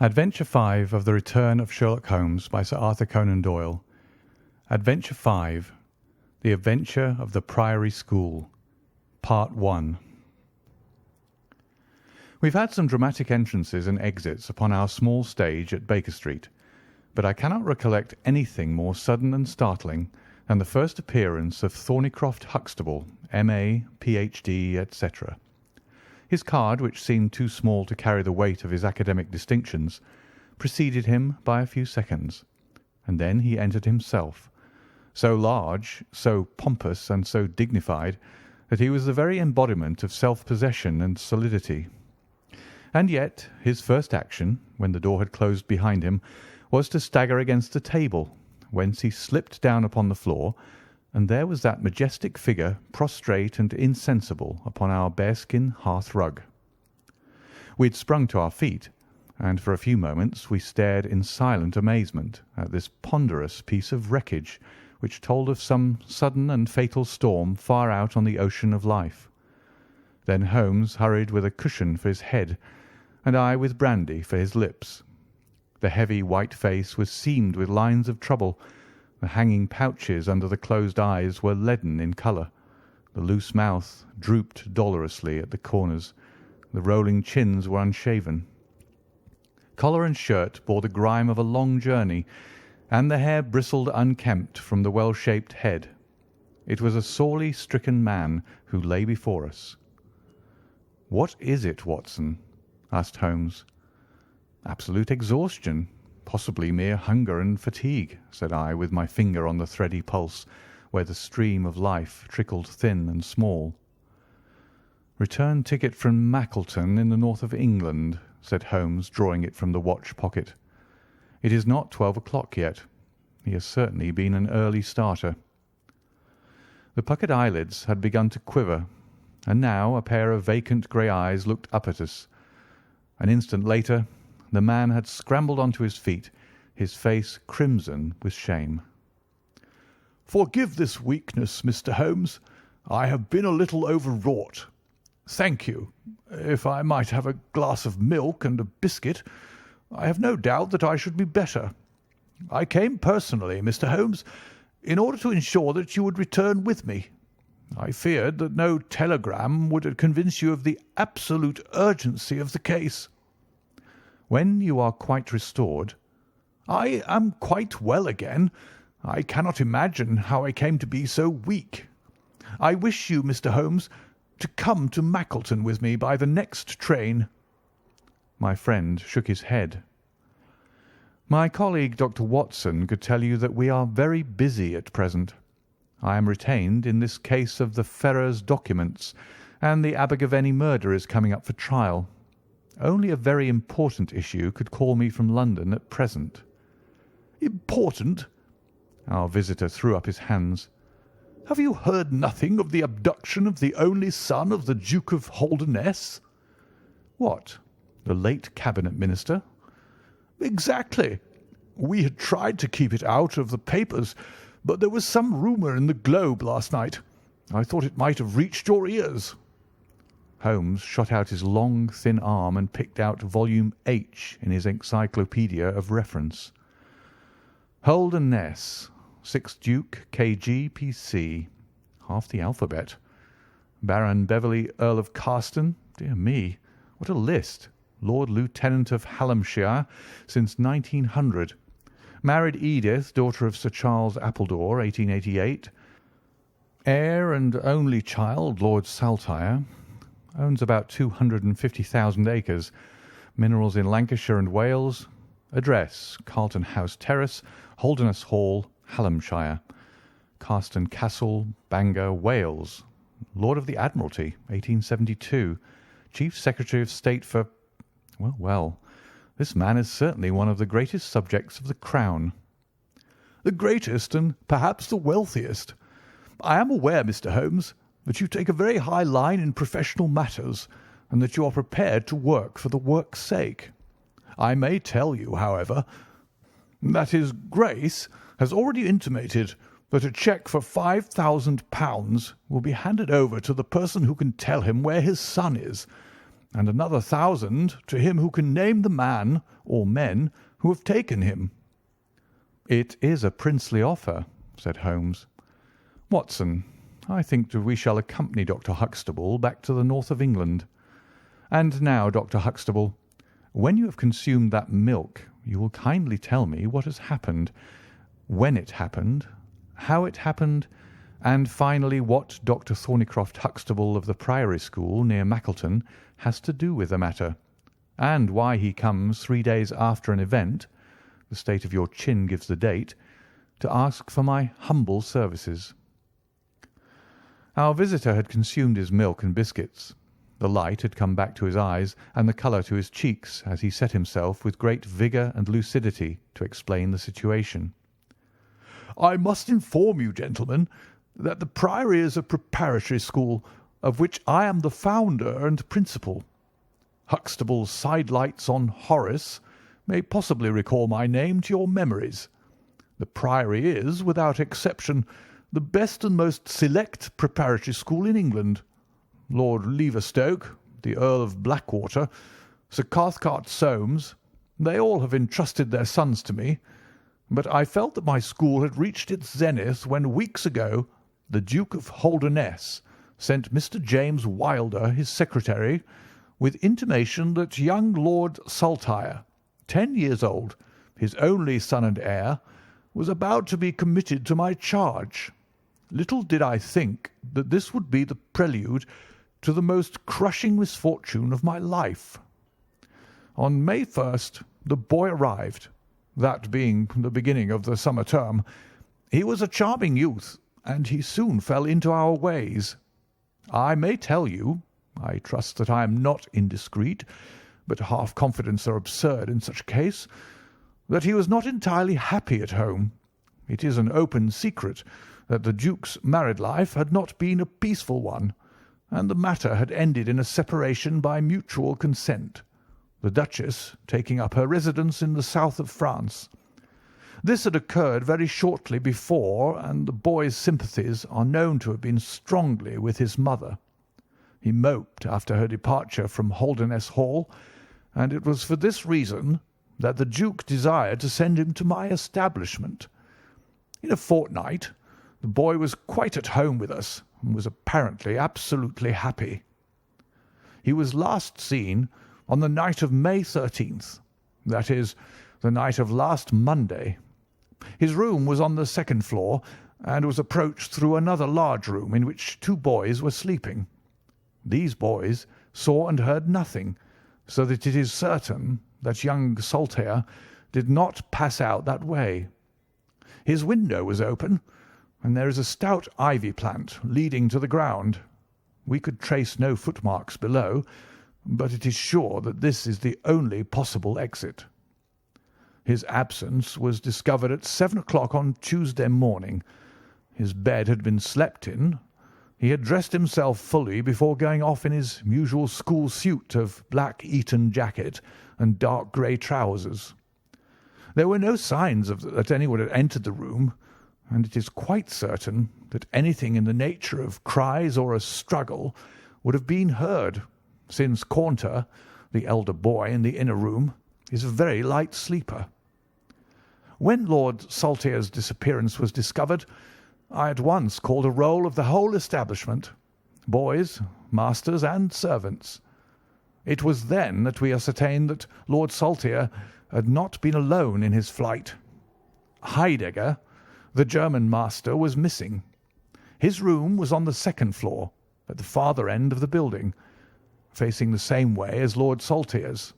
Adventure 5 of The Return of Sherlock Holmes by Sir Arthur Conan Doyle. Adventure 5. The Adventure of the Priory School. Part 1. We've had some dramatic entrances and exits upon our small stage at Baker Street, but I cannot recollect anything more sudden and startling than the first appearance of Thornycroft Huxtable, M.A., Ph.D., etc. His card, which seemed too small to carry the weight of his academic distinctions, preceded him by a few seconds, and then he entered himself, so large, so pompous, and so dignified that he was the very embodiment of self-possession and solidity. And yet his first action, when the door had closed behind him, was to stagger against the table, whence he slipped down upon the floor, and there was that majestic figure prostrate and insensible upon our bearskin hearth-rug. We had sprung to our feet, and for a few moments we stared in silent amazement at this ponderous piece of wreckage which told of some sudden and fatal storm far out on the ocean of life. Then Holmes hurried with a cushion for his head, and I with brandy for his lips. The heavy white face was seamed with lines of trouble. The hanging pouches under the closed eyes were leaden in colour. The loose mouth drooped dolorously at the corners. The rolling chins were unshaven. Collar and shirt bore the grime of a long journey, and the hair bristled unkempt from the well-shaped head. It was a sorely stricken man who lay before us. "What is it, Watson?" asked Holmes. "Absolute exhaustion. Possibly mere hunger and fatigue," said I, with my finger on the thready pulse, where the stream of life trickled thin and small. "Return ticket from Mackleton in the north of England," said Holmes, drawing it from the watch pocket. "It is not 12 o'clock yet. He has certainly been an early starter." The puckered eyelids had begun to quiver, and now a pair of vacant grey eyes looked up at us. An instant later the man had scrambled onto his feet, his face crimson with shame. "Forgive this weakness, Mr. Holmes. I have been a little overwrought. Thank you. If I might have a glass of milk and a biscuit, I have no doubt that I should be better. I came personally, Mr. Holmes, in order to ensure that you would return with me. I feared that no telegram would convince you of the absolute urgency of the case." "When you are quite restored—" "I am quite well again. I cannot imagine how I came to be so weak. I wish you, Mr. Holmes, to come to Mackleton with me by the next train." My friend shook his head. "My colleague, Dr. Watson, could tell you that we are very busy at present. I am retained in this case of the Ferrers documents, and the Abergavenny murder is coming up for trial. Only a very important issue could call me from London at present." "Important?" Our visitor threw up his hands. "Have you heard nothing of the abduction of the only son of the Duke of Holdernesse?" "What, the late Cabinet Minister?" "Exactly. We had tried to keep it out of the papers, but there was some rumour in the Globe last night. I thought it might have reached your ears." Holmes shot out his long, thin arm and picked out volume H in his encyclopaedia of reference. "Holdernesse, 6th Duke, K.G., P.C. Half the alphabet. Baron Beverley, Earl of Carston. Dear me, what a list. Lord Lieutenant of Hallamshire since 1900. Married Edith, daughter of Sir Charles Appledore, 1888. Heir and only child, Lord Saltire. Owns about 250,000 acres. Minerals in Lancashire and Wales. Address: Carlton House Terrace, Holdernesse Hall, Hallamshire. Carston Castle, Bangor, Wales. Lord of the Admiralty, 1872. Chief Secretary of State for— Well, this man is certainly one of the greatest subjects of the Crown." "The greatest and perhaps the wealthiest. I am aware, Mr. Holmes, that you take a very high line in professional matters, and that you are prepared to work for the work's sake. I may tell you, however, that his Grace has already intimated that a cheque for £5,000 will be handed over to the person who can tell him where his son is, and another 1,000 to him who can name the man or men who have taken him." "It is a princely offer," said Holmes. "Watson, I think that we shall accompany Dr. Huxtable back to the north of England. And now, Dr. Huxtable, when you have consumed that milk, you will kindly tell me what has happened, when it happened, how it happened, and finally what Dr. Thornycroft Huxtable of the Priory School near Mackleton has to do with the matter, and why he comes 3 days after an event, the state of your chin gives the date, to ask for my humble services." Our visitor had consumed his milk and biscuits. The light had come back to his eyes and the colour to his cheeks as he set himself with great vigour and lucidity to explain the situation. "I must inform you, gentlemen, that the Priory is a preparatory school of which I am the founder and principal. Huxtable's sidelights on Horace may possibly recall my name to your memories. The Priory is, without exception, the best and most select preparatory school in England. Lord Leverstoke, the Earl of Blackwater, Sir Cathcart Soames, they all have entrusted their sons to me, but I felt that my school had reached its zenith when weeks ago the Duke of Holdernesse sent Mr. James Wilder, his secretary, with intimation that young Lord Saltire, 10 years old, his only son and heir, was about to be committed to my charge. Little did I think that this would be the prelude to the most crushing misfortune of my life. On May 1st the boy arrived, that being the beginning of the summer term. He was a charming youth, and he soon fell into our ways. I may tell you, I trust that I am not indiscreet, but half confidence are absurd in such a case, that he was not entirely happy at home. It is an open secret that the Duke's married life had not been a peaceful one, and the matter had ended in a separation by mutual consent, the Duchess taking up her residence in the south of France. This had occurred very shortly before, and the boy's sympathies are known to have been strongly with his mother. He moped after her departure from Holdernesse Hall, and it was for this reason that the Duke desired to send him to my establishment. In a fortnight the boy was quite at home with us, and was apparently absolutely happy. He was last seen on the night of May 13th, that is, the night of last Monday. His room was on the second floor, and was approached through another large room in which 2 boys were sleeping. These boys saw and heard nothing, so that it is certain that young Saltire did not pass out that way. His window was open, and there is a stout ivy plant leading to the ground. We could trace no footmarks below, but it is sure that this is the only possible exit. His absence was discovered at 7 o'clock on Tuesday morning. His bed had been slept in. He had dressed himself fully before going off in his usual school suit of black Eton jacket and dark grey trousers. There were no signs that anyone had entered the room, and it is quite certain that anything in the nature of cries or a struggle would have been heard, since Caunter, the elder boy in the inner room, is a very light sleeper. When Lord Saltire's disappearance was discovered, I at once called a roll of the whole establishment, boys, masters, and servants. It was then that we ascertained that Lord Saltire had not been alone in his flight. Heidegger, the German master, was missing. His room was on the second floor, at the farther end of the building, facing the same way as Lord Saltire's.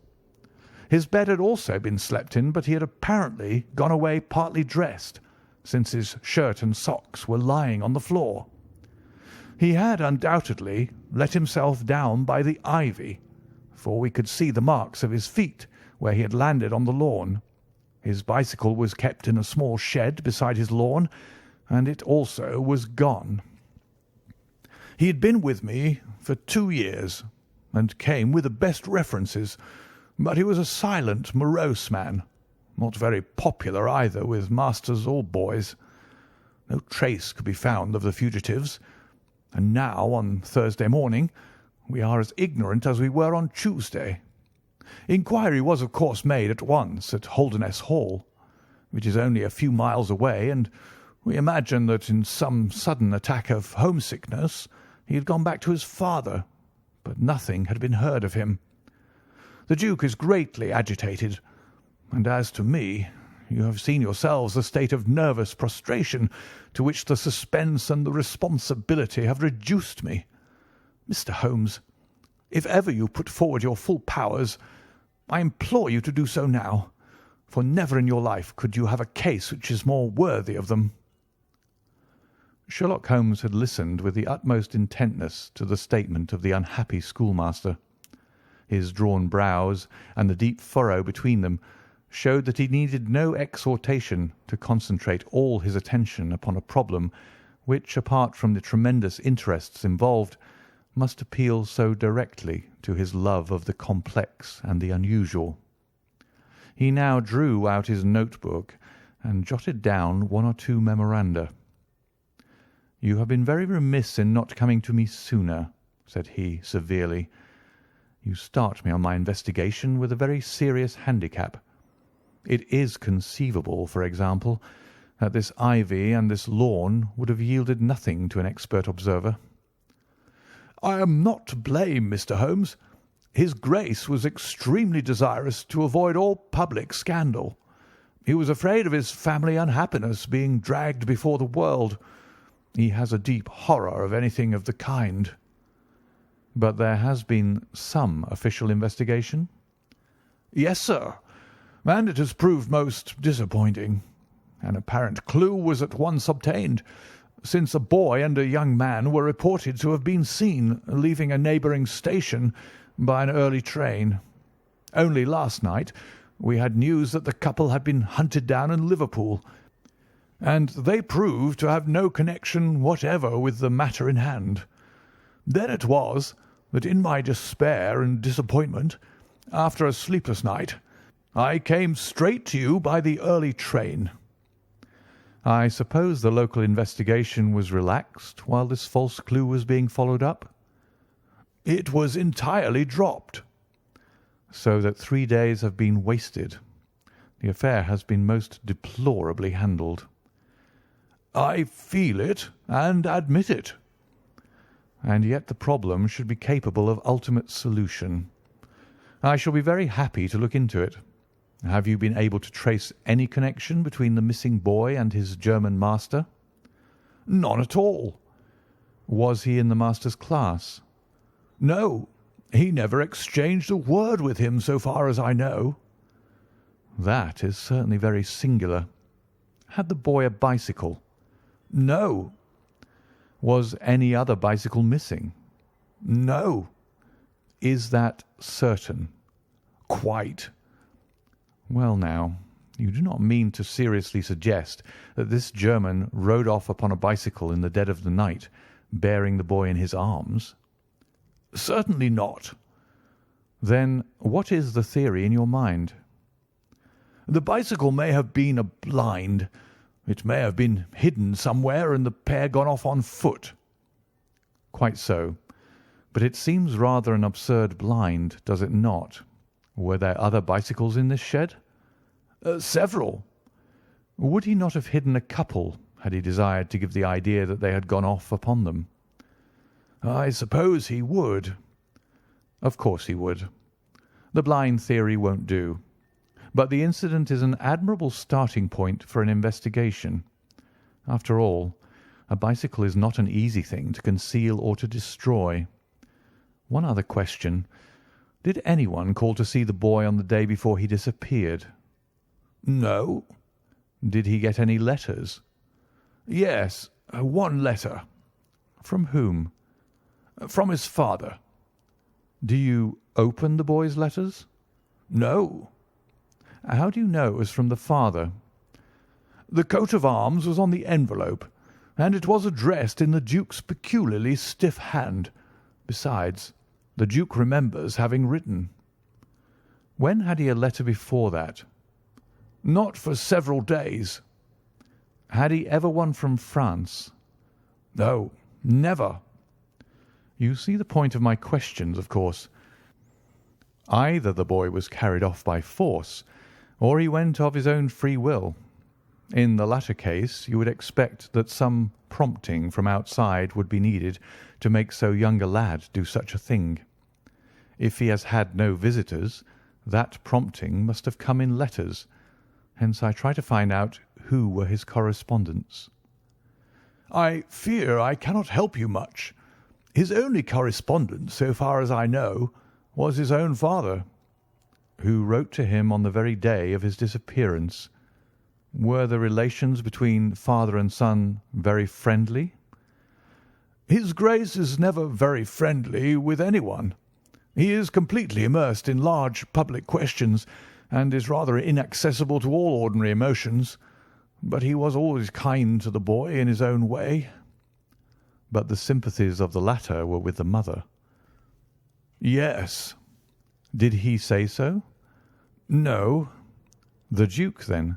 His bed had also been slept in, but he had apparently gone away partly dressed, since his shirt and socks were lying on the floor. He had undoubtedly let himself down by the ivy, for we could see the marks of his feet where he had landed on the lawn. His bicycle was kept in a small shed beside his lawn, and it also was gone. He had been with me for 2 years, and came with the best references, but he was a silent, morose man, not very popular either with masters or boys. No trace could be found of the fugitives, and now, on Thursday morning, We are as ignorant as we were on Tuesday. Inquiry was, of course, made at once at Holderness Hall, which is only a few miles away, and we imagined that in some sudden attack of homesickness he had gone back to his father, but nothing had been heard of him. The Duke is greatly agitated, and as to me, you have seen yourselves the state of nervous prostration to which the suspense and the responsibility have reduced me. Mr. Holmes, if ever you put forward your full powers, I implore you to do so now, for never in your life could you have a case which is more worthy of them." Sherlock Holmes had listened with the utmost intentness to the statement of the unhappy schoolmaster. His drawn brows and the deep furrow between them showed that he needed no exhortation to concentrate all his attention upon a problem which, apart from the tremendous interests involved, must appeal so directly to his love of the complex and the unusual. He now drew out his notebook and jotted down one or two memoranda. "You have been very remiss in not coming to me sooner," said he severely. "You start me on my investigation with a very serious handicap. It is conceivable, for example, that this ivy and this lawn would have yielded nothing to an expert observer." "I am not to blame, Mr. Holmes. His Grace was extremely desirous to avoid all public scandal. He was afraid of his family unhappiness being dragged before the world. He has a deep horror of anything of the kind." "But there has been some official investigation?" "Yes, sir, and it has proved most disappointing. An apparent clue was at once obtained, since a boy and a young man were reported to have been seen leaving a neighbouring station by an early train. Only last night we had news that the couple had been hunted down in Liverpool, and they proved to have no connection whatever with the matter in hand. Then it was that in my despair and disappointment, after a sleepless night, I came straight to you by the early train." "I suppose the local investigation was relaxed while this false clue was being followed up?" "It was entirely dropped." "So that 3 days have been wasted. The affair has been most deplorably handled." "I feel it and admit it." "And yet the problem should be capable of ultimate solution. I shall be very happy to look into it. Have you been able to trace any connection between the missing boy and his German master?" "None at all." "Was he in the master's class?" "No, he never exchanged a word with him so far as I know." "That is certainly very singular. Had the boy a bicycle?" "No." "Was any other bicycle missing?" "No." "Is that certain?" "Quite." "Well, now, you do not mean to seriously suggest that this German rode off upon a bicycle in the dead of the night, bearing the boy in his arms?" "Certainly not." "Then what is the theory in your mind?" "The bicycle may have been a blind. It may have been hidden somewhere and the pair gone off on foot." "Quite so. But it seems rather an absurd blind, does it not? Were there other bicycles in this shed?" "Several." "Would he not have hidden a couple had he desired to give the idea that they had gone off upon them?" "I suppose he would." "Of course he would. The blind theory won't do. But the incident is an admirable starting point for an investigation. After all, a bicycle is not an easy thing to conceal or to destroy. One other question. Did anyone call to see the boy on the day before he disappeared?" "No." "Did he get any letters?" "Yes, one letter." "From whom?" "From his father." "Do you open the boy's letters?" "No." "How do you know it was from the father?" "The coat of arms was on the envelope, and it was addressed in the Duke's peculiarly stiff hand. Besides, the Duke remembers having written." "When had he a letter before that?" "Not for several days." "Had he ever one from France?" "No, never." You see the point of my questions, of course. Either the boy was carried off by force, or he went of his own free will. In the latter case, you would expect that some prompting from outside would be needed to make so young a lad do such a thing. If he has had no visitors, that prompting must have come in letters. Hence I try to find out who were his correspondents. I fear I cannot help you much. His only correspondent, so far as I know, was his own father. Who wrote to him on the very day of his disappearance. Were the relations between father and son very friendly? His Grace is never very friendly with anyone. He is completely immersed in large public questions, and is rather inaccessible to all ordinary emotions. But he was always kind to the boy in his own way. But the sympathies of the latter were with the mother. Yes. Did he say so? No. The Duke, then?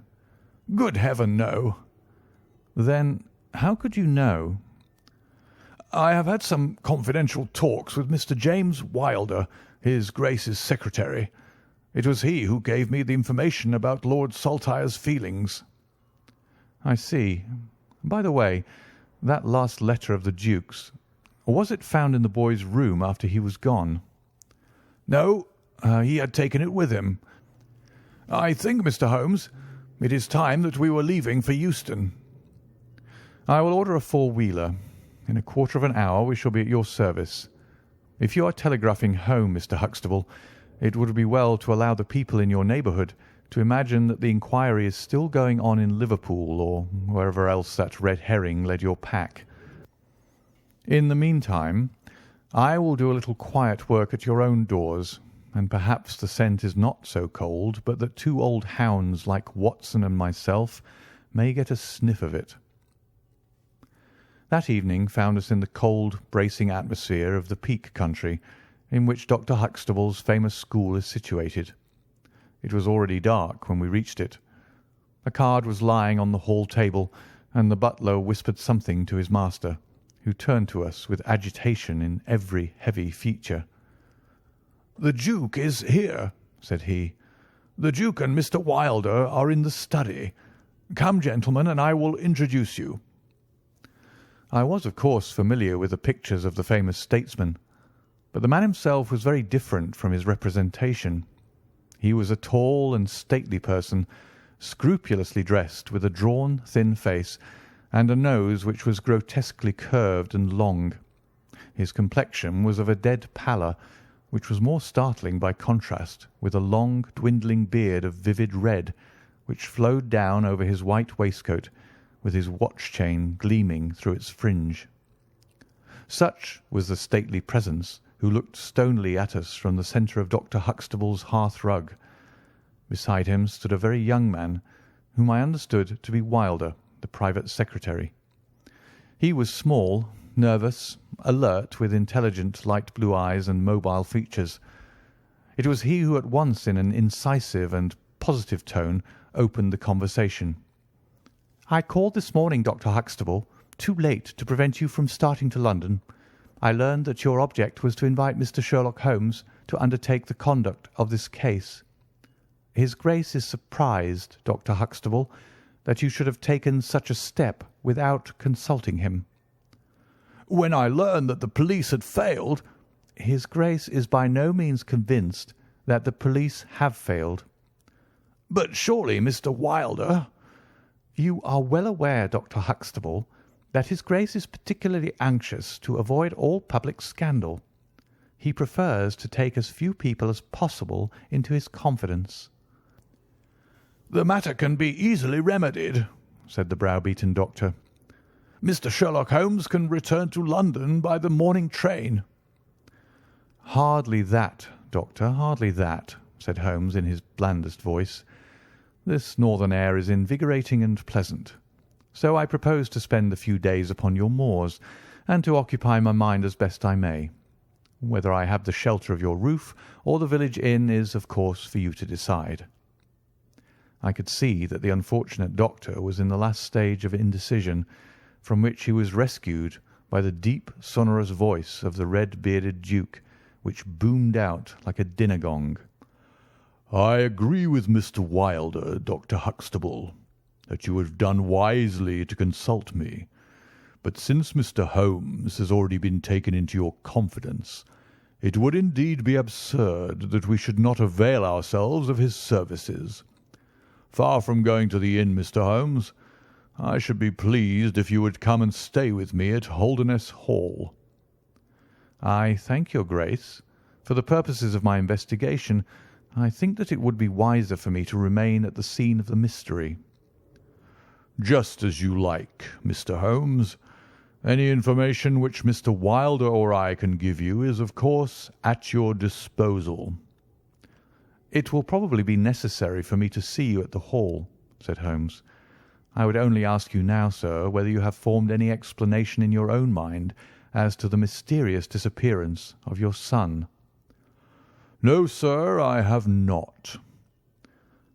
Good heaven, no. Then how could you know? I have had some confidential talks with Mr. James Wilder, his Grace's secretary. It was he who gave me the information about Lord Saltire's feelings. I see. By the way, that last letter of the Duke's, was it found in the boy's room after he was gone? No, he had taken it with him. I think, Mr. Holmes, it is time that we were leaving for Euston. I will order a four-wheeler. In a quarter of an hour we shall be at your service. If you are telegraphing home, Mr. Huxtable, it would be well to allow the people in your neighbourhood to imagine that the inquiry is still going on in Liverpool or wherever else that red herring led your pack. In the meantime, I will do a little quiet work at your own doors, and perhaps the scent is not so cold but that two old hounds like Watson and myself may get a sniff of it. That evening found us in the cold, bracing atmosphere of the Peak country, in which Dr. Huxtable's famous school is situated. It was already dark when we reached it. A card was lying on the hall table, and the butler whispered something to his master, who turned to us with agitation in every heavy feature. "The Duke is here," said he. "The Duke and Mr. Wilder are in the study. Come, gentlemen, and I will introduce you." I was, of course, familiar with the pictures of the famous statesman, but the man himself was very different from his representation. He was a tall and stately person, scrupulously dressed, with a drawn, thin face, and a nose which was grotesquely curved and long. His complexion was of a dead pallor, which was more startling by contrast with a long, dwindling beard of vivid red, which flowed down over his white waistcoat, with his watch-chain gleaming through its fringe. Such was the stately presence who looked stonily at us from the centre of Dr. Huxtable's hearth-rug. Beside him stood a very young man, whom I understood to be Wilder, the private secretary. He was small, nervous, alert, with intelligent light blue eyes and mobile features. It was he who at once, in an incisive and positive tone, opened the conversation. "I called this morning, Dr. Huxtable, too late to prevent you from starting to London. I learned that your object was to invite Mr. Sherlock Holmes to undertake the conduct of this case. His Grace is surprised, Dr. Huxtable, that you should have taken such a step without consulting him." "When I learned that the police had failed—" "His Grace is by no means convinced that the police have failed." "But surely Mr. Wilder—" "You are well aware, Dr. Huxtable, that his Grace is particularly anxious to avoid all public scandal. He prefers to take as few people as possible into his confidence." "The matter can be easily remedied," said the browbeaten doctor. "Mr. Sherlock Holmes can return to London by the morning train." "Hardly that, Doctor, hardly that," said Holmes in his blandest voice. "This northern air is invigorating and pleasant. So I propose to spend a few days upon your moors, and to occupy my mind as best I may. Whether I have the shelter of your roof or the village inn is, of course, for you to decide." I could see that the unfortunate doctor was in the last stage of indecision, from which he was rescued by the deep, sonorous voice of the red-bearded Duke, which boomed out like a dinner gong. "I agree with Mr. Wilder, Dr. Huxtable, that you have done wisely to consult me. But since Mr. Holmes has already been taken into your confidence, it would indeed be absurd that we should not avail ourselves of his services. Far from going to the inn, Mr. Holmes, I should be pleased if you would come and stay with me at Holderness Hall." "I thank your Grace. For the purposes of my investigation, I think that it would be wiser for me to remain at the scene of the mystery." "Just as you like, Mr. Holmes. Any information which Mr. Wilder or I can give you is, of course, at your disposal." "It will probably be necessary for me to see you at the Hall," said Holmes. "I would only ask you now, sir, whether you have formed any explanation in your own mind as to the mysterious disappearance of your son." "No, sir, I have not."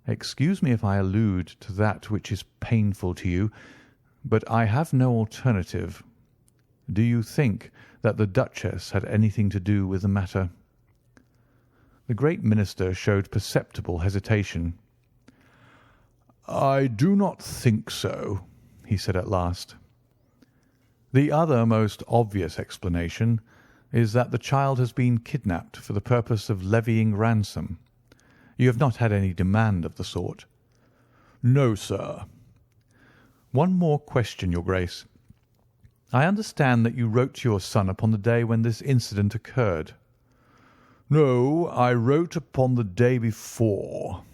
"Excuse me if I allude to that which is painful to you, but I have no alternative. Do you think that the Duchess had anything to do with the matter?" The great minister showed perceptible hesitation. "I do not think so," he said at last. "The other most obvious explanation is that the child has been kidnapped for the purpose of levying ransom. You have not had any demand of the sort?" "No, sir." "One more question, your Grace. I understand that you wrote to your son upon the day when this incident occurred." "No, I wrote upon the day before."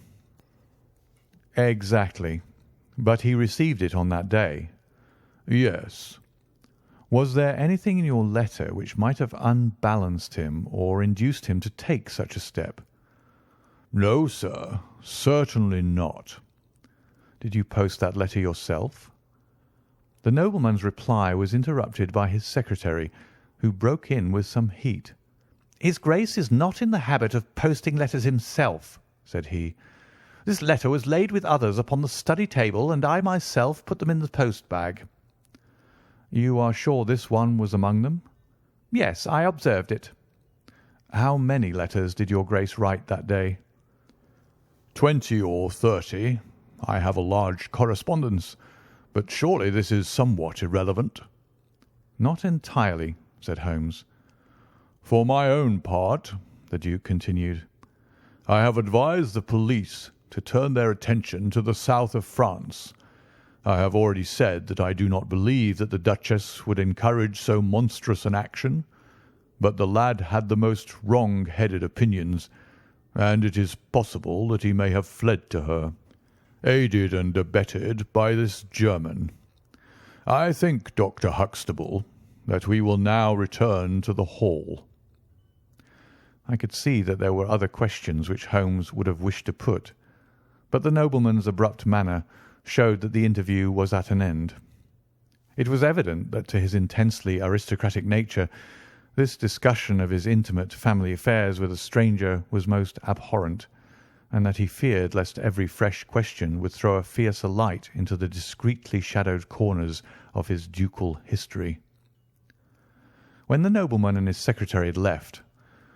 "Exactly. But he received it on that day?" "Yes." "Was there anything in your letter which might have unbalanced him or induced him to take such a step?" "No, sir, certainly not." "Did you post that letter yourself?" The nobleman's reply was interrupted by his secretary, who broke in with some heat. "His Grace is not in the habit of posting letters himself," said he. "This letter was laid with others upon the study table, and I myself put them in the post-bag." "You are sure this one was among them?" "Yes, I observed it." "How many letters did your Grace write that day?" 20 or 30. I have a large correspondence, but surely this is somewhat irrelevant." "Not entirely," said Holmes. "For my own part," the Duke continued, "I have advised the police to turn their attention to the south of France. I have already said that I do not believe that the Duchess would encourage so monstrous an action, but the lad had the most wrong-headed opinions, and it is possible that he may have fled to her, aided and abetted by this German. I think, Dr. Huxtable, that we will now return to the Hall." I could see that there were other questions which Holmes would have wished to put, but the nobleman's abrupt manner showed that the interview was at an end. It was evident that to his intensely aristocratic nature this discussion of his intimate family affairs with a stranger was most abhorrent, and that he feared lest every fresh question would throw a fiercer light into the discreetly shadowed corners of his ducal history. When the nobleman and his secretary had left,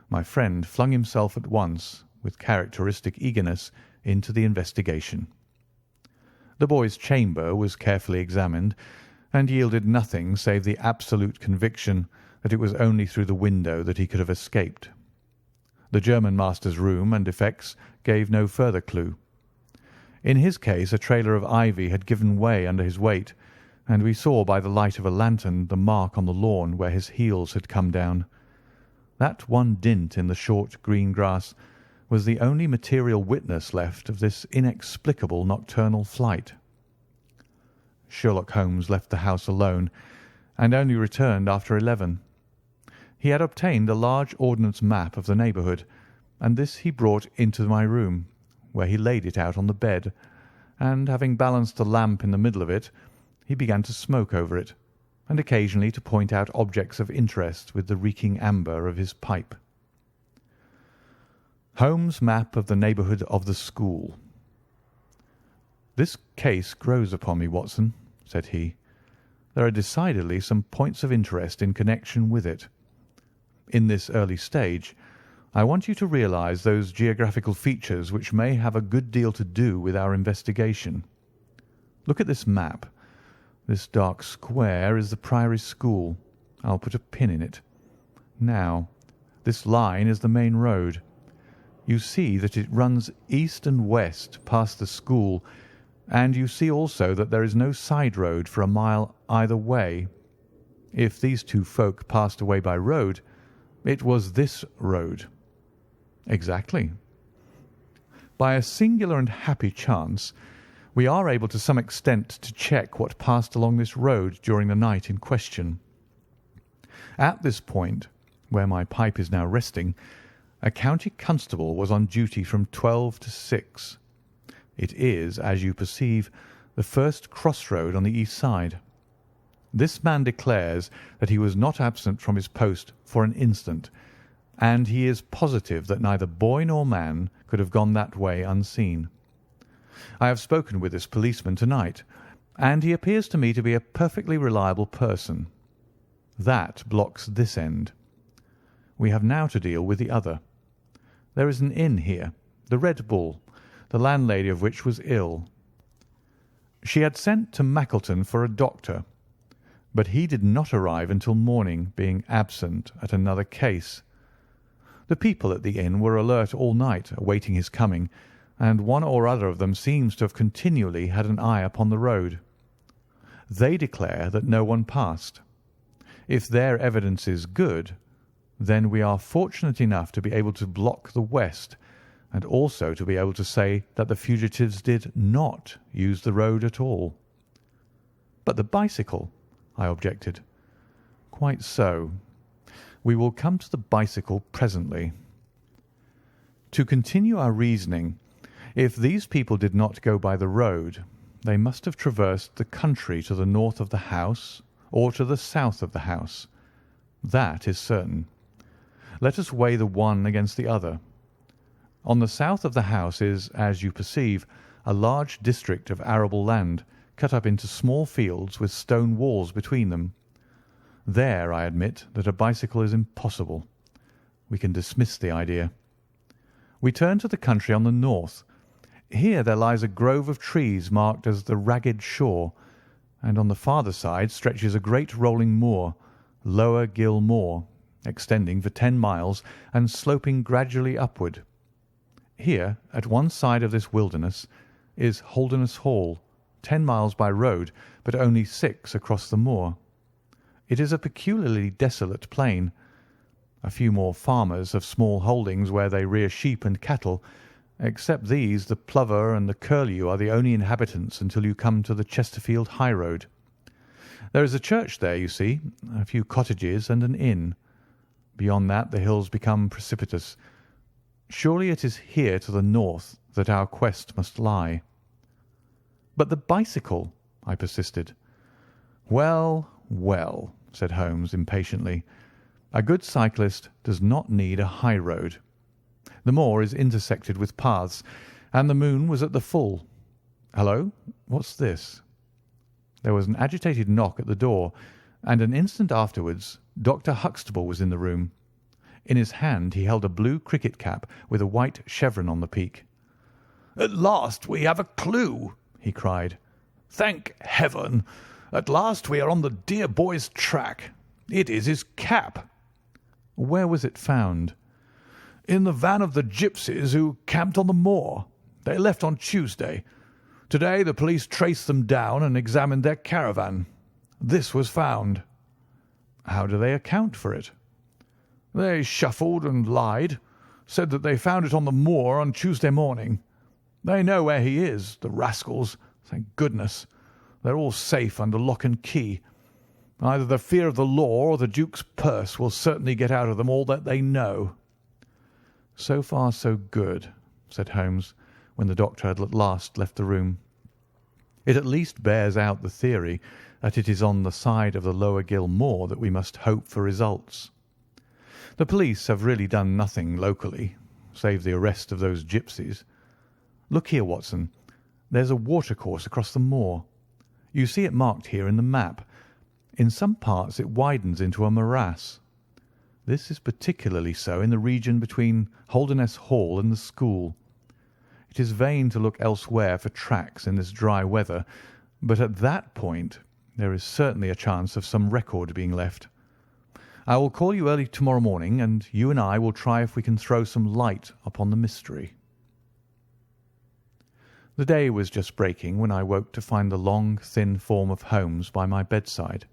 my friend flung himself at once, with characteristic eagerness, into the investigation. The boy's chamber was carefully examined, and yielded nothing save the absolute conviction that it was only through the window that he could have escaped. The German master's room and effects gave no further clue. In his case a trailer of ivy had given way under his weight, and we saw by the light of a lantern the mark on the lawn where his heels had come down. That one dint in the short green grass was the only material witness left of this inexplicable nocturnal flight. Sherlock Holmes left the house alone, and only returned after 11. He had obtained a large ordnance map of the neighbourhood, and this he brought into my room, where he laid it out on the bed, and having balanced a lamp in the middle of it, he began to smoke over it, and occasionally to point out objects of interest with the reeking amber of his pipe. Holmes' map of the neighbourhood of the school. "This case grows upon me, Watson," said he. there are decidedly some points of interest in connection with it. In this early stage, I want you to realise those geographical features which may have a good deal to do with our investigation. Look at this map. This dark square is the Priory School. I'll put a pin in it. Now, this line is the main road. You see that it runs east and west past the school, and you see also that there is no side road for a mile either way. If these two folk passed away by road, it was this road. Exactly. By a singular and happy chance, we are able to some extent to check what passed along this road during the night in question. At this point, where my pipe is now resting, a county constable was on duty from 12 to 6. It is, as you perceive, the first crossroad on the east side. This man declares that he was not absent from his post for an instant, and he is positive that neither boy nor man could have gone that way unseen. I have spoken with this policeman tonight, and he appears to me to be a perfectly reliable person. That blocks this end. We have now to deal with the other. There is an inn here, the Red Bull, the landlady of which was ill. She had sent to Mackleton for a doctor, but he did not arrive until morning, being absent at another case. The people at the inn were alert all night, awaiting his coming, and one or other of them seems to have continually had an eye upon the road. They declare that no one passed. If their evidence is good, then we are fortunate enough to be able to block the west, and also to be able to say that the fugitives did not use the road at all. But the bicycle, I objected. Quite so. We will come to the bicycle presently. To continue our reasoning, if these people did not go by the road, they must have traversed the country to the north of the house or to the south of the house. That is certain. Let us weigh the one against the other. On the south of the house is, as you perceive, a large district of arable land, cut up into small fields with stone walls between them. There I admit that a bicycle is impossible. We can dismiss the idea. We turn to the country on the north. Here there lies a grove of trees marked as the Ragged Shore, and on the farther side stretches a great rolling moor, Lower Gill Moor, extending for 10 miles and sloping gradually upward. Here, at one side of this wilderness, is Holderness Hall, 10 miles by road, but only 6 across the moor. It is a peculiarly desolate plain. A few more farmers have small holdings where they rear sheep and cattle. Except these, the plover and the curlew are the only inhabitants until you come to the Chesterfield high road. There is a church there, you see, a few cottages and an inn. Beyond that the hills become precipitous. Surely it is here to the north that our quest must lie. But the bicycle, I persisted. Well, well, said Holmes impatiently. A good cyclist does not need a high road. The moor is intersected with paths, and the moon was at the full. Hello, what's this? There was an agitated knock at the door, and an instant afterwards Dr. Huxtable was in the room. In his hand he held a blue cricket cap with a white chevron on the peak. "At last we have a clue," he cried. "Thank heaven! At last we are on the dear boy's track. It is his cap." "Where was it found?" "In the van of the gipsies who camped on the moor. They left on Tuesday. Today the police traced them down and examined their caravan. This was found." "How do they account for it?" "They shuffled and lied, said that they found it on the moor on Tuesday morning. They know where he is, the rascals, thank goodness. They're all safe under lock and key. Either the fear of the law or the Duke's purse will certainly get out of them all that they know." "So far so good," said Holmes, when the doctor had at last left the room. "It at least bears out the theory that it is on the side of the Lower Gill Moor that we must hope for results. The police have really done nothing locally, save the arrest of those gipsies. Look here, Watson. There's a watercourse across the moor. You see it marked here in the map. In some parts it widens into a morass. This is particularly so in the region between Holderness Hall and the school. It is vain to look elsewhere for tracks in this dry weather, but at that point there is certainly a chance of some record being left. I will call you early tomorrow morning, and you and I will try if we can throw some light upon the mystery." The day was just breaking when I woke to find the long, thin form of Holmes by my bedside.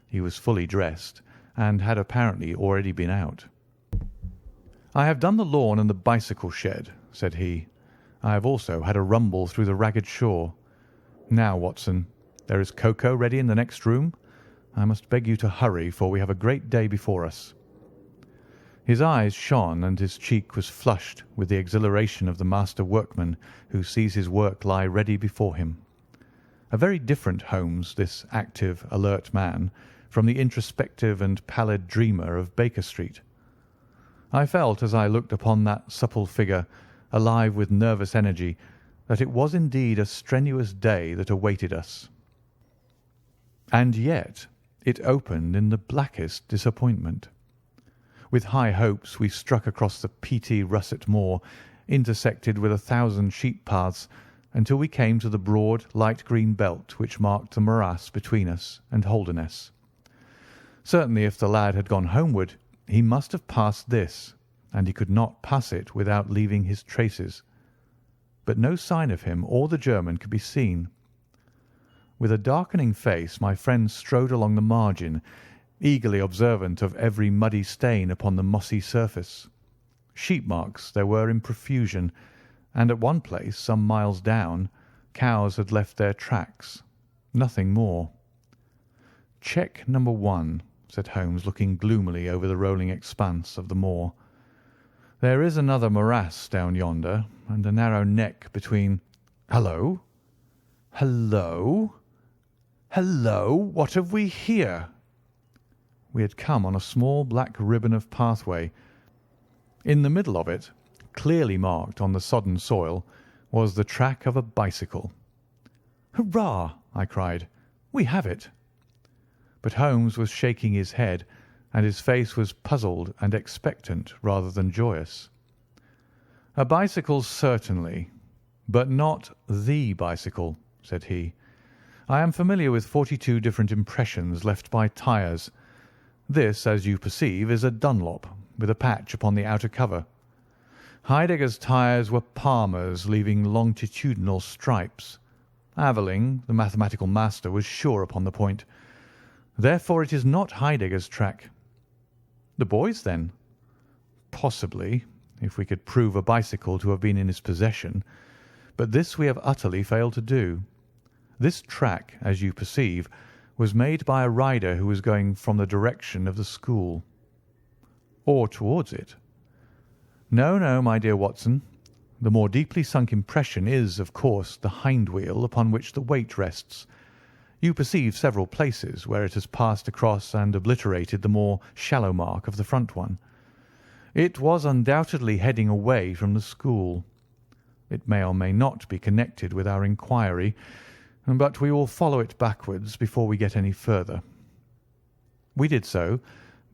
He was fully dressed, and had apparently already been out. "I have done the lawn and the bicycle shed," said he. "I have also had a rumble through the ragged shore. Now, Watson, there is cocoa ready in the next room. I must beg you to hurry, for we have a great day before us." His eyes shone, and his cheek was flushed with the exhilaration of the master workman who sees his work lie ready before him. A very different Holmes, this active, alert man, from the introspective and pallid dreamer of Baker Street. I felt, as I looked upon that supple figure, alive with nervous energy, that it was indeed a strenuous day that awaited us. And yet it opened in the blackest disappointment. With high hopes we struck across the peaty russet moor, intersected with 1,000 sheep paths, until we came to the broad light green belt which marked the morass between us and Holderness. Certainly if the lad had gone homeward, he must have passed this, and he could not pass it without leaving his traces. But no sign of him or the German could be seen. With a darkening face my friend strode along the margin, eagerly observant of every muddy stain upon the mossy surface. Sheep marks there were in profusion, and at one place, some miles down, cows had left their tracks. Nothing more. "Check number 1, said Holmes, looking gloomily over the rolling expanse of the moor. "There is another morass down yonder, and a narrow neck between— Hallo! Hallo! Hallo! What have we here?" We had come on a small black ribbon of pathway. In the middle of it, clearly marked on the sodden soil, was the track of a bicycle. "Hurrah!" I cried. "We have it!" But Holmes was shaking his head, and his face was puzzled and expectant rather than joyous. "A bicycle, certainly, but not the bicycle," said he. "I am familiar with 42 different impressions left by tyres. This, as you perceive, is a Dunlop, with a patch upon the outer cover. Heidegger's tyres were Palmer's, leaving longitudinal stripes. Aveling, the mathematical master, was sure upon the point. Therefore it is not Heidegger's track." "The boy's, then?" "Possibly, if we could prove a bicycle to have been in his possession. But this we have utterly failed to do. This track, as you perceive, was made by a rider who was going from the direction of the school." "Or towards it." "No, no, my dear Watson. The more deeply sunk impression is, of course, the hind wheel upon which the weight rests. You perceive several places where it has passed across and obliterated the more shallow mark of the front one. It was undoubtedly heading away from the school. It may or may not be connected with our inquiry, but we will follow it backwards before we get any further." We did so,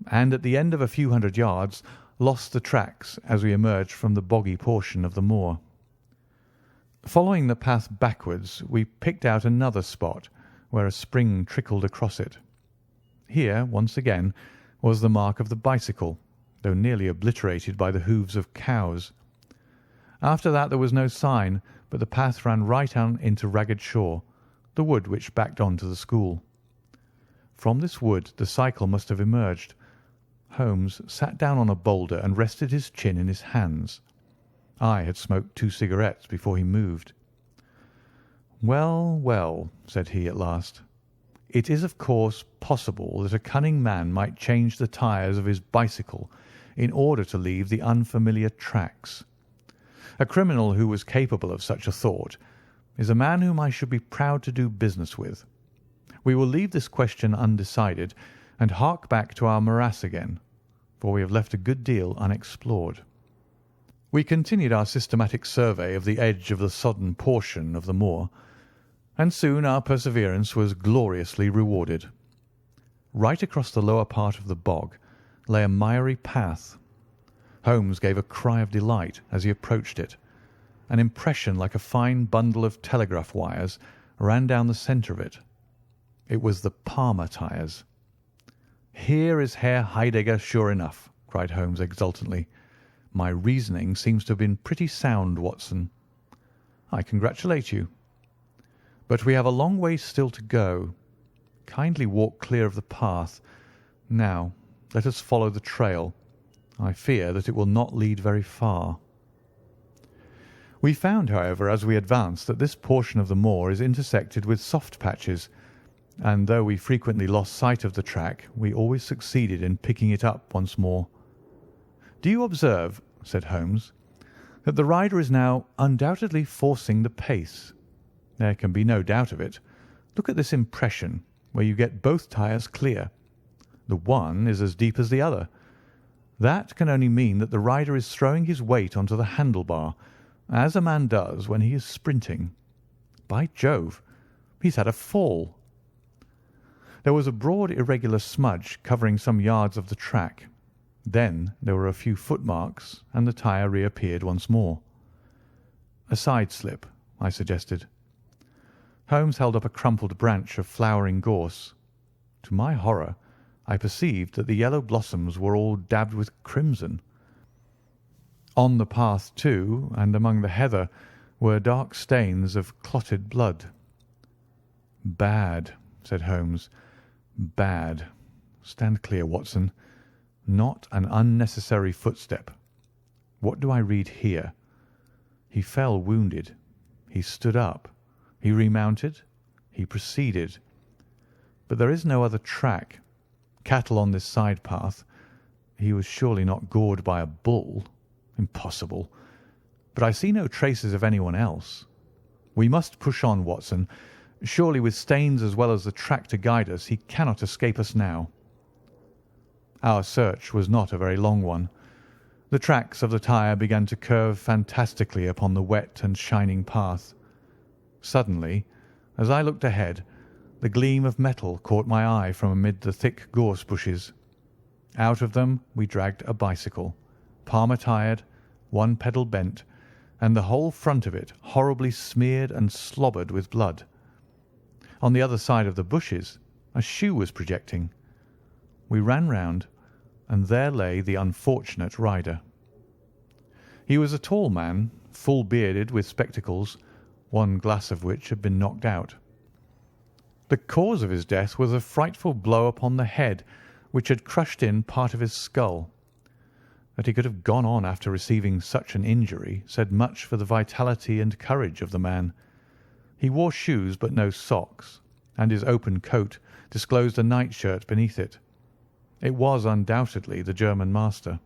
and at the end of a few hundred yards lost the tracks as we emerged from the boggy portion of the moor. Following the path backwards, we picked out another spot where a spring trickled across it. Here, once again, was the mark of the bicycle, though nearly obliterated by the hoofs of cows. After that there was no sign, but the path ran right on into Ragged Shaw, the wood which backed on to the school. From this wood the cycle must have emerged. Holmes sat down on a boulder and rested his chin in his hands. I had smoked 2 cigarettes before he moved. "Well, well," said he at last, "it is of course possible that a cunning man might change the tyres of his bicycle in order to leave the unfamiliar tracks. A criminal who was capable of such a thought is a man whom I should be proud to do business with. We will leave this question undecided and hark back to our morass again, for we have left a good deal unexplored." We continued our systematic survey of the edge of the sodden portion of the moor, and soon our perseverance was gloriously rewarded. right across the lower part of the bog, lay a miry path. Holmes gave a cry of delight as he approached it. An impression like a fine bundle of telegraph wires ran down the centre of it. It was the Palmer tyres. "Here is Herr Heidegger, sure enough," cried Holmes exultantly. "My reasoning seems to have been pretty sound, Watson." "I congratulate you." "But we have a long way still to go. Kindly walk clear of the path. Now, let us follow the trail. I fear that it will not lead very far." We found, however, as we advanced, that this portion of the moor is intersected with soft patches, and though we frequently lost sight of the track, we always succeeded in picking it up once more. "Do you observe," said Holmes, "that the rider is now undoubtedly forcing the pace? There can be no doubt of it. Look at this impression, where you get both tyres clear. The one is as deep as the other. That can only mean that the rider is throwing his weight onto the handlebar, as a man does when he is sprinting. By Jove, he's had a fall." There was a broad irregular smudge covering some yards of the track. Then there were a few footmarks, and the tyre reappeared once more. "A side slip," I suggested. Holmes held up a crumpled branch of flowering gorse. To my horror, I perceived that the yellow blossoms were all dabbed with crimson. On the path, too, and among the heather, were dark stains of clotted blood. "Bad," said Holmes. "Bad. Stand clear, Watson. Not an unnecessary footstep. What do I read here? He fell wounded. He stood up. He remounted. He proceeded. But there is no other track. Cattle on this side path. He was surely not gored by a bull. Impossible. But I see no traces of anyone else. We must push on, Watson. Surely with Staines as well as the track to guide us, he cannot escape us now." Our search was not a very long one. The tracks of the tyre began to curve fantastically upon the wet and shining path. Suddenly, as I looked ahead, the gleam of metal caught my eye from amid the thick gorse bushes. Out of them we dragged a bicycle, Palmer tyred, one pedal bent, and the whole front of it horribly smeared and slobbered with blood. On the other side of the bushes a shoe was projecting. We ran round, and there lay the unfortunate rider. He was a tall man, full-bearded, with spectacles, one glass of which had been knocked out. The cause of his death was a frightful blow upon the head, which had crushed in part of his skull. That he could have gone on after receiving such an injury said much for the vitality and courage of the man. He wore shoes but no socks, and his open coat disclosed a nightshirt beneath it. It was undoubtedly the German master.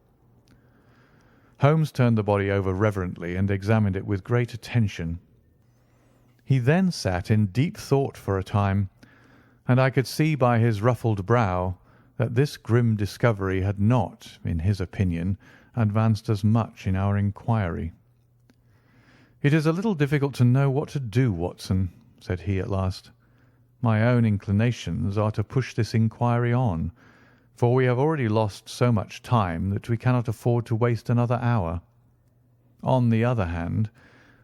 Holmes turned the body over reverently and examined it with great attention. He then sat in deep thought for a time, and I could see by his ruffled brow that this grim discovery had not, in his opinion, advanced us much in our inquiry. "It is a little difficult to know what to do, Watson," said he at last. "My own inclinations are to push this inquiry on, for we have already lost so much time that we cannot afford to waste another hour. On the other hand,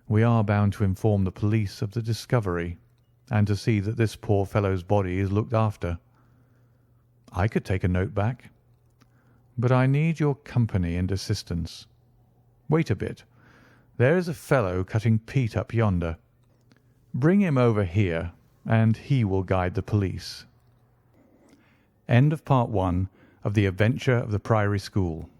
we are bound to inform the police of the discovery, and to see that this poor fellow's body is looked after. I could take a note back, but I need your company and assistance. Wait a bit. There is a fellow cutting peat up yonder. Bring him over here, and he will guide the police." End of Part 1 of The Adventure of the Priory School.